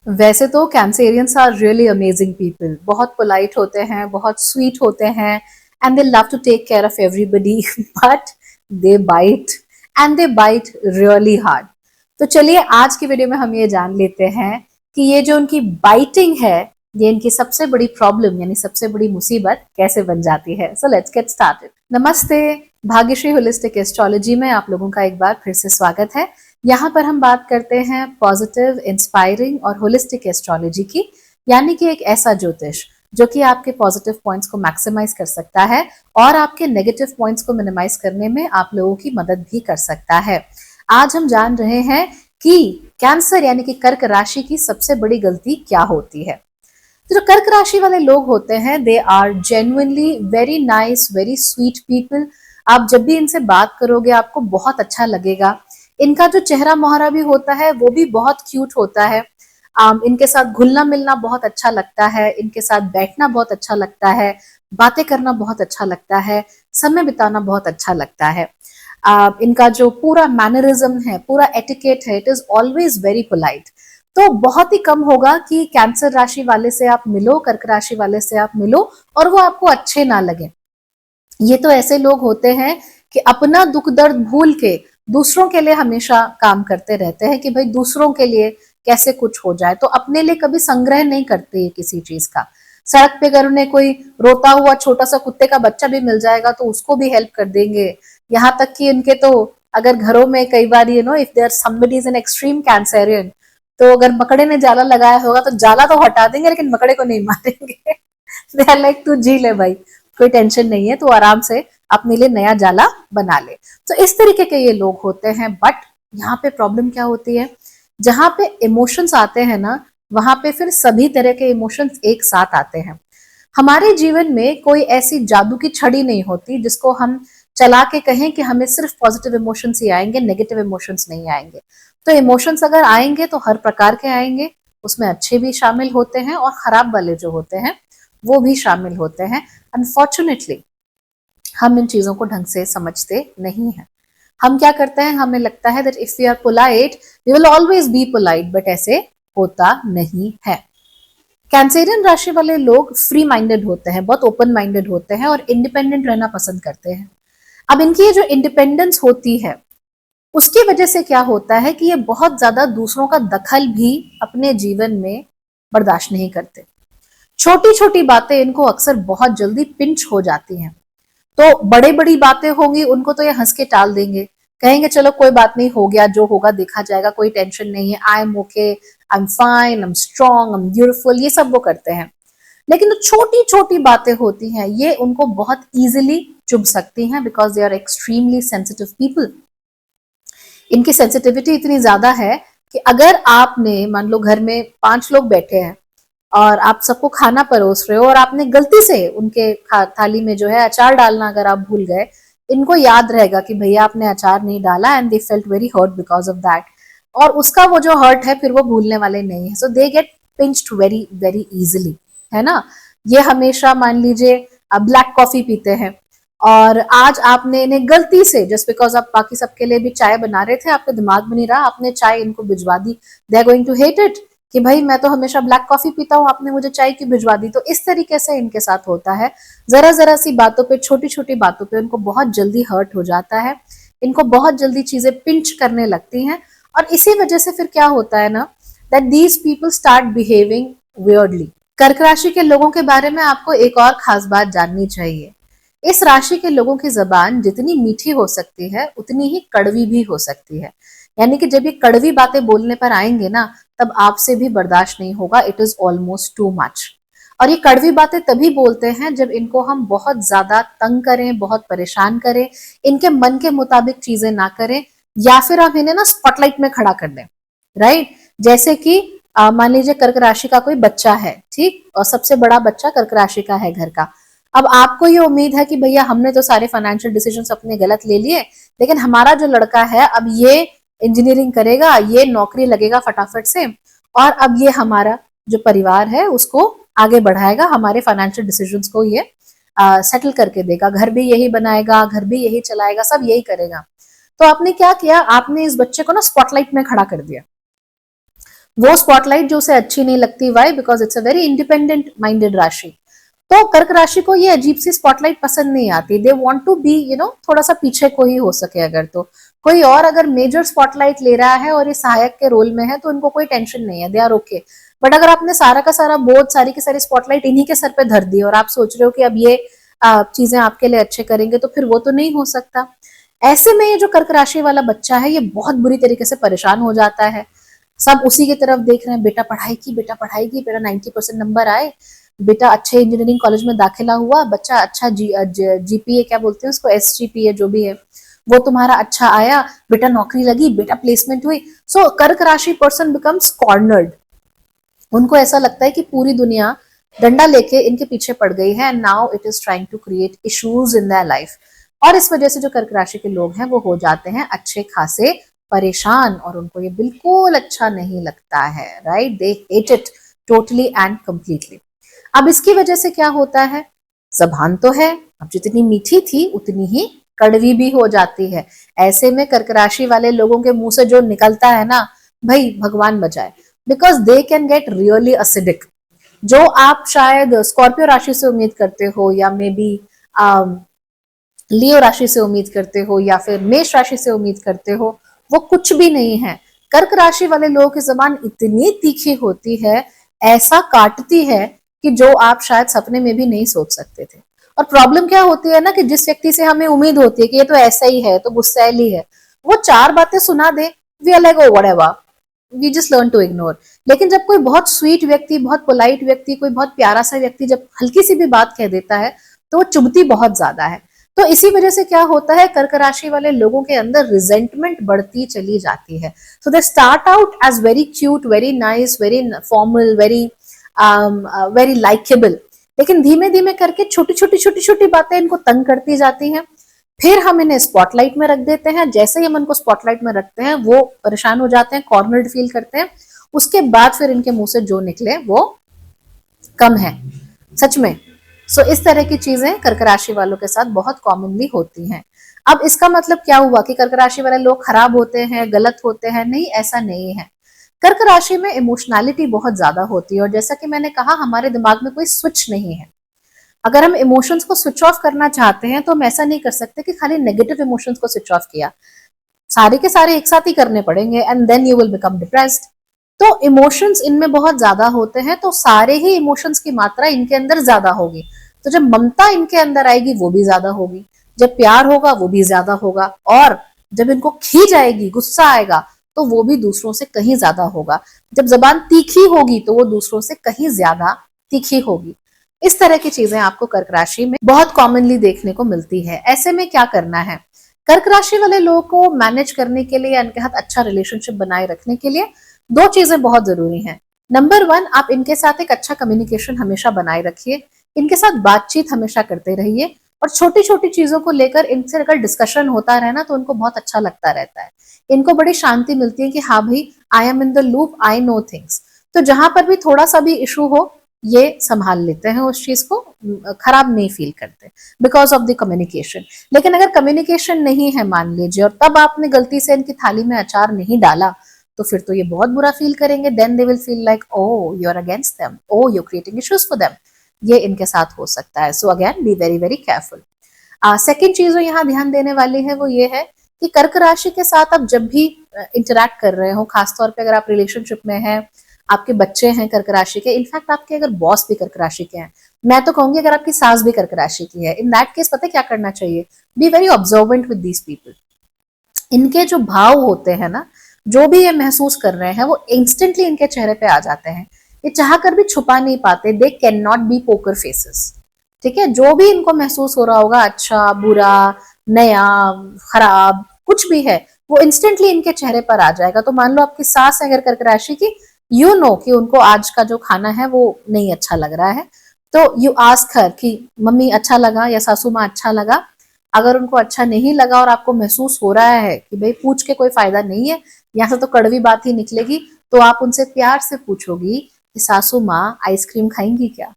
वैसे तो Cancerians are really amazing people, बहुत पोलाइट होते हैं, बहुत स्वीट होते हैं, and they love to take care of everybody but they bite, and they bite really hard. तो चलिए आज की वीडियो में हम ये जान लेते हैं कि ये जो उनकी बाइटिंग है, ये इनकी सबसे बड़ी प्रॉब्लम यानी सबसे बड़ी मुसीबत कैसे बन जाती है। So let's get started. नमस्ते, भाग्यश्री होलिस्टिक एस्ट्रोलॉजी में आप लोगों का एक बार फिर से स्वागत है। यहाँ पर हम बात करते हैं पॉजिटिव, इंस्पायरिंग और होलिस्टिक एस्ट्रोलॉजी की, यानी कि एक ऐसा ज्योतिष जो कि आपके पॉजिटिव पॉइंट्स को मैक्सिमाइज कर सकता है और आपके नेगेटिव पॉइंट्स को मिनिमाइज करने में आप लोगों की मदद भी कर सकता है। आज हम जान रहे हैं कि कैंसर यानी कि कर्क राशि की सबसे बड़ी गलती क्या होती है। तो जो कर्क राशि वाले लोग होते हैं, they are genuinely very nice, very sweet people. आप जब भी इनसे बात करोगे आपको बहुत अच्छा लगेगा। इनका जो चेहरा मोहरा भी होता है वो भी बहुत क्यूट होता है। इनके साथ घुलना मिलना बहुत अच्छा लगता है, इनके साथ बैठना बहुत अच्छा लगता है, बातें करना बहुत अच्छा लगता है, समय बिताना बहुत अच्छा लगता है। इनका जो पूरा मैनरिज्म है, पूरा एटिकेट है, it is always very polite. तो बहुत ही कम होगा कि कैंसर राशि वाले से आप मिलो, कर्क राशि वाले से आप मिलो और वो आपको अच्छे ना लगे। ये तो ऐसे लोग होते हैं कि अपना दुख दर्द भूल के दूसरों के लिए हमेशा काम करते रहते हैं कि भाई दूसरों के लिए कैसे कुछ हो जाए, तो अपने लिए कभी संग्रह नहीं करते किसी चीज का। सड़क पे अगर उन्हें कोई रोता हुआ छोटा सा कुत्ते का बच्चा भी मिल जाएगा तो उसको भी हेल्प कर देंगे। यहाँ तक कि उनके तो अगर घरों में कई बार if there somebody is an extreme cancerian, तो अगर मकड़े ने जाला लगाया होगा तो जाला तो हटा देंगे लेकिन मकड़े को नहीं मारेंगे। दे आर लाइक तू जी ले भाई, कोई टेंशन नहीं है, तो आराम से अपने लिए नया जाला बना ले। तो इस तरीके के ये लोग होते हैं। बट यहाँ पे प्रॉब्लम क्या होती है, जहां पे इमोशंस आते हैं ना, वहां पे फिर सभी तरह के इमोशंस एक साथ आते हैं। हमारे जीवन में कोई ऐसी जादू की छड़ी नहीं होती जिसको हम चला के कहें कि हमें सिर्फ पॉजिटिव इमोशंस ही आएंगे, नेगेटिव इमोशंस नहीं आएंगे। तो इमोशंस अगर आएंगे तो हर प्रकार के आएंगे, उसमें अच्छे भी शामिल होते हैं और खराब वाले जो होते हैं वो भी शामिल होते हैं। अनफॉर्चुनेटली हम इन चीजों को ढंग से समझते नहीं हैं। हम क्या करते हैं, हमें लगता है that if we are polite we will always be polite, but ऐसे होता नहीं है। कैंसेरियन राशि वाले लोग फ्री माइंडेड होते हैं, बहुत ओपन माइंडेड होते हैं और इंडिपेंडेंट रहना पसंद करते हैं। अब इनकी ये जो इंडिपेंडेंस होती है उसकी वजह से क्या होता है कि ये बहुत ज्यादा दूसरों का दखल भी अपने जीवन में बर्दाश्त नहीं करते। छोटी छोटी बातें इनको अक्सर बहुत जल्दी पिंच हो जाती हैं। तो बड़े बड़ी बातें होंगी उनको तो ये हंस के टाल देंगे, कहेंगे चलो कोई बात नहीं, हो गया जो होगा देखा जाएगा, कोई टेंशन नहीं है, I am okay, I am fine, I am strong, I am beautiful, ये सब वो करते हैं। लेकिन जो छोटी छोटी बातें होती हैं ये उनको बहुत इजीली चुभ सकती हैं, because they are extremely sensitive people. इनकी सेंसिटिविटी इतनी ज्यादा है कि अगर आपने मान लो घर में 5 लोग बैठे हैं और आप सबको खाना परोस रहे हो और आपने गलती से उनके थाली में जो है अचार डालना अगर आप भूल गए, इनको याद रहेगा कि भैया आपने अचार नहीं डाला, and they felt very hurt because of that. और उसका वो जो हर्ट है फिर वो भूलने वाले नहीं है, so they get pinched very very easily, है ना। ये हमेशा मान लीजिए आप ब्लैक कॉफी पीते हैं और आज आपने इन्हें गलती से, जस्ट बिकॉज आप बाकी सबके लिए भी चाय बना रहे थे, आपके दिमाग में नहीं रहा, आपने चाय इनको भिजवा दी, they are going to hate it कि भाई मैं तो हमेशा ब्लैक कॉफी पीता हूँ, आपने मुझे चाय की भिजवा दी। तो इस तरीके से इनके साथ होता है, जरा जरा सी बातों पे, छोटी छोटी बातों पे उनको बहुत जल्दी हर्ट हो जाता है, इनको बहुत जल्दी चीजें पिंच करने लगती हैं। और इसी वजह से फिर क्या होता है ना, that these people start behaving weirdly. कर्क राशि के लोगों के बारे में आपको एक और खास बात जाननी चाहिए। इस राशि के लोगों की जबान जितनी मीठी हो सकती है उतनी ही कड़वी भी हो सकती है। यानी कि जब ये कड़वी बातें बोलने पर आएंगे ना, तब आपसे भी बर्दाश्त नहीं होगा, it is almost too much. और ये कड़वी बातें तभी बोलते हैं जब इनको हम बहुत ज्यादा तंग करें, बहुत परेशान करें, इनके मन के मुताबिक चीजें ना करें, या फिर आप इन्हें ना स्पॉटलाइट में खड़ा कर दें। राइट, जैसे कि मान लीजिए कर्क राशि का कोई बच्चा है, ठीक, और सबसे बड़ा बच्चा कर्क राशि का है घर का। अब आपको ये उम्मीद है कि भैया हमने तो सारे फाइनेंशियल डिसीजंस अपने गलत ले लिए, लेकिन हमारा जो लड़का है अब ये इंजीनियरिंग करेगा, ये नौकरी लगेगा फटाफट से, और अब ये हमारा जो परिवार है उसको आगे बढ़ाएगा, हमारे फाइनेंशियल डिसीजंस को ये सेटल करके देगा, घर भी यही बनाएगा, घर भी यही चलाएगा, सब यही करेगा। तो आपने क्या किया, आपने इस बच्चे को ना स्पॉटलाइट में खड़ा कर दिया। वो स्पॉटलाइट जो उसे अच्छी नहीं लगती, why? Because it's a very independent minded राशि। तो कर्क राशि को ये अजीब सी स्पॉटलाइट पसंद नहीं आती, दे वांट टू बी थोड़ा सा पीछे को ही हो सके। अगर तो कोई और अगर मेजर स्पॉटलाइट ले रहा है और ये सहायक के रोल में है तो उनको कोई टेंशन नहीं है, दे आर ओके। बट अगर आपने सारा का सारा बोझ, सारी की सारी स्पॉटलाइट इन्हीं के सर पे धर दी और आप सोच रहे हो कि अब ये चीजें आपके लिए अच्छे करेंगे, तो फिर वो तो नहीं हो सकता। ऐसे में ये जो कर्क राशि वाला बच्चा है ये बहुत बुरी तरीके से परेशान हो जाता है। सब उसी की तरफ देख रहे हैं, बेटा पढ़ाई की, बेटा पढ़ाई की, बेटा 90% नंबर आए, बेटा अच्छे इंजीनियरिंग कॉलेज में दाखिला हुआ, बच्चा अच्छा जीपीए क्या बोलते हैं उसको, एसजीपीए जो भी है वो तुम्हारा अच्छा आया, बेटा नौकरी लगी, बेटा प्लेसमेंट हुई। सो कर्क राशि पर्सन बिकम्स कॉर्नर्ड। उनको ऐसा लगता है कि पूरी दुनिया डंडा लेके इनके पीछे पड़ गई है, and now it is trying to create issues in their life. और इस वजह से जो कर्क राशि के लोग हैं वो हो जाते हैं अच्छे खासे परेशान, और उनको ये बिल्कुल अच्छा नहीं लगता है, right? They hate it totally and completely. अब इसकी वजह से क्या होता है, जबान तो है, अब जितनी मीठी थी उतनी ही कड़वी भी हो जाती है। ऐसे में कर्क राशि वाले लोगों के मुंह से जो निकलता है ना, भाई भगवान बचाए, because they can get really acidic. जो आप शायद स्कॉर्पियो राशि से उम्मीद करते हो, या मे बी लियो राशि से उम्मीद करते हो, या फिर मेष राशि से उम्मीद करते हो, वो कुछ भी नहीं है। कर्क राशि वाले लोगों की जबान इतनी तीखी होती है, ऐसा काटती है कि जो आप शायद सपने में भी नहीं सोच सकते थे। और प्रॉब्लम क्या होती है ना, कि जिस व्यक्ति से हमें उम्मीद होती है कि ये तो ऐसा ही है, तो गुस्सैली है, वो चार बातें सुना दे, we are like oh whatever, we just learn to ignore. लेकिन जब कोई बहुत स्वीट व्यक्ति, बहुत पोलाइट व्यक्ति, कोई बहुत प्यारा सा व्यक्ति जब हल्की सी भी बात कह देता है तो वो चुभती बहुत ज्यादा है। तो इसी वजह से क्या होता है, कर्क राशि वाले लोगों के अंदर रिजेंटमेंट बढ़ती चली जाती है। So they start out as very cute, very nice, very formal, very very likeable, लेकिन धीमे धीमे करके छोटी छोटी छोटी छोटी बातें इनको तंग करती जाती हैं। फिर हम इन्हें स्पॉटलाइट में रख देते हैं। जैसे ही हम इनको स्पॉटलाइट में रखते हैं वो परेशान हो जाते हैं, कॉर्नर्ड फील करते हैं। उसके बाद फिर इनके मुंह से जो निकले वो कम है, सच में। सो इस तरह की चीजें कर्क राशि वालों के साथ बहुत कॉमनली होती हैं। अब इसका मतलब क्या हुआ कि कर्क राशि वाले लोग खराब होते हैं, गलत होते हैं? नहीं, ऐसा नहीं है। कर्क राशि में इमोशनैलिटी बहुत ज्यादा होती है, और जैसा कि मैंने कहा, हमारे दिमाग में कोई स्विच नहीं है। अगर हम इमोशंस को स्विच ऑफ करना चाहते हैं तो हम ऐसा नहीं कर सकते कि खाली नेगेटिव इमोशंस को स्विच ऑफ किया, सारे के सारे एक साथ ही करने पड़ेंगे, and then you will become depressed. तो इमोशंस इनमें बहुत ज्यादा होते हैं, तो सारे ही इमोशंस की मात्रा इनके अंदर ज्यादा होगी। तो जब ममता इनके अंदर आएगी वो भी ज्यादा होगी, जब प्यार होगा वो भी ज्यादा होगा, और जब इनको खींच आएगी, गुस्सा आएगा, तो वो भी दूसरों से कहीं ज्यादा होगा। जब जबान तीखी होगी तो वो दूसरों से कहीं ज्यादा तीखी होगी। इस तरह की चीजें आपको कर्क राशि में बहुत कॉमनली देखने को मिलती है। ऐसे में क्या करना है, कर्क राशि वाले लोगों को मैनेज करने के लिए, इनके साथ अच्छा रिलेशनशिप बनाए रखने के लिए दो चीजें बहुत जरूरी हैं। नंबर 1, आप इनके साथ एक अच्छा कम्युनिकेशन हमेशा बनाए रखिए, इनके साथ बातचीत हमेशा करते रहिए, और छोटी छोटी चीजों को लेकर इनसे अगर डिस्कशन होता रहे ना तो उनको बहुत अच्छा लगता रहता है। इनको बड़ी शांति मिलती है कि हाँ भाई, I am in the loop, I know things. तो जहां पर भी थोड़ा सा भी इशू हो, ये संभाल लेते हैं, उस चीज को खराब नहीं फील करते, बिकॉज ऑफ द कम्युनिकेशन। लेकिन अगर कम्युनिकेशन नहीं है मान लीजिए, और तब आपने गलती से इनकी थाली में अचार नहीं डाला, तो फिर तो ये बहुत बुरा फील करेंगे। Then they will feel like, oh you are against them, oh you are creating issues for them. ये इनके साथ हो सकता है। So again be very very careful. Second चीज जो यहाँ ध्यान देने वाली है वो ये है कि कर्क राशि के साथ आप जब भी इंटरैक्ट कर रहे हो, खासतौर पे अगर आप रिलेशनशिप में हैं, आपके बच्चे हैं कर्क राशि के, इनफैक्ट आपके अगर बॉस भी कर्क राशि के हैं, मैं तो कहूंगी अगर आपकी सास भी कर्क राशि की है, इन दैट केस पता है क्या करना चाहिए, be very observant with these people. इनके जो भाव होते हैं ना, जो भी ये महसूस कर रहे हैं, वो इंस्टेंटली इनके चेहरे पे आ जाते हैं। ये चाह कर भी छुपा नहीं पाते, they can not be poker faces. ठीक है, जो भी इनको महसूस हो रहा होगा, अच्छा बुरा नया खराब कुछ भी है, वो इंस्टेंटली इनके चेहरे पर आ जाएगा। तो मान लो आपकी सास है अगर कर्क राशि की, यू नो कि उनको आज का जो खाना है वो नहीं अच्छा लग रहा है, तो यू आस्क हर कि मम्मी अच्छा लगा, या सासू माँ अच्छा लगा। अगर उनको अच्छा नहीं लगा और आपको महसूस हो रहा है कि भाई पूछ के कोई फायदा नहीं है, यहाँ से तो कड़वी बात ही निकलेगी, तो आप उनसे प्यार से पूछोगी कि सासू माँ आइसक्रीम खाएंगी क्या,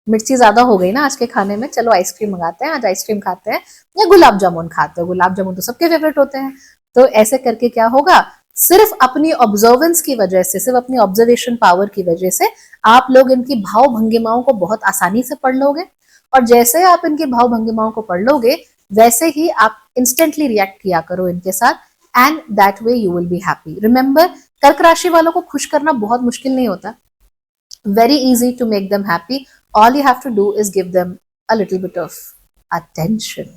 मिर्ची ज्यादा हो गई ना आज के खाने में, चलो आइसक्रीम मंगाते हैं, आज आइसक्रीम खाते हैं, या गुलाब जामुन खाते हो, गुलाब जामुन तो सबके फेवरेट होते हैं। तो ऐसे करके क्या होगा, सिर्फ अपनी ऑब्जर्वेंस की वजह से, सिर्फ अपनी ऑब्जर्वेशन पावर की वजह से आप लोग इनकी भाव भंगिमाओं को बहुत आसानी से पढ़ लोगे, और जैसे आप इनकी भाव भंगिमाओं को पढ़ लोगे वैसे ही आप इंस्टेंटली रिएक्ट किया करो इनके साथ, and that way you will be happy. Remember, कर्क राशि वालों को खुश करना बहुत मुश्किल नहीं होता, very easy to make them happy. All you have to do is give them a little bit of attention.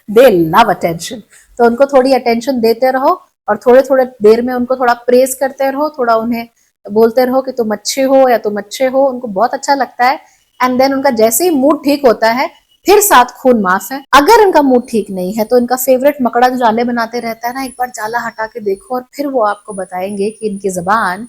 They love attention. तो उनको थोड़ी attention देते रहो और थोड़े थोड़े देर में उनको थोड़ा प्रेज करते रहो, थोड़ा उन्हें बोलते रहो कि तुम अच्छे हो या तुम अच्छे हो, उनको बहुत अच्छा लगता है। एंड देन उनका जैसे ही मूड ठीक होता है फिर 7 खून माफ है। अगर इनका मूड ठीक नहीं है तो इनका फेवरेट मकड़ा जो जाले बनाते रहता है ना, एक बार जाला हटा के देखो और फिर वो आपको बताएंगे कि इनकी जबान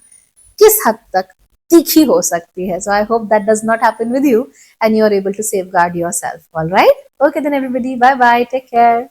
किस हद तक तीखी हो सकती है। So I hope that does not happen with you and you are able to safeguard yourself. All right? Okay then everybody, bye bye, take care.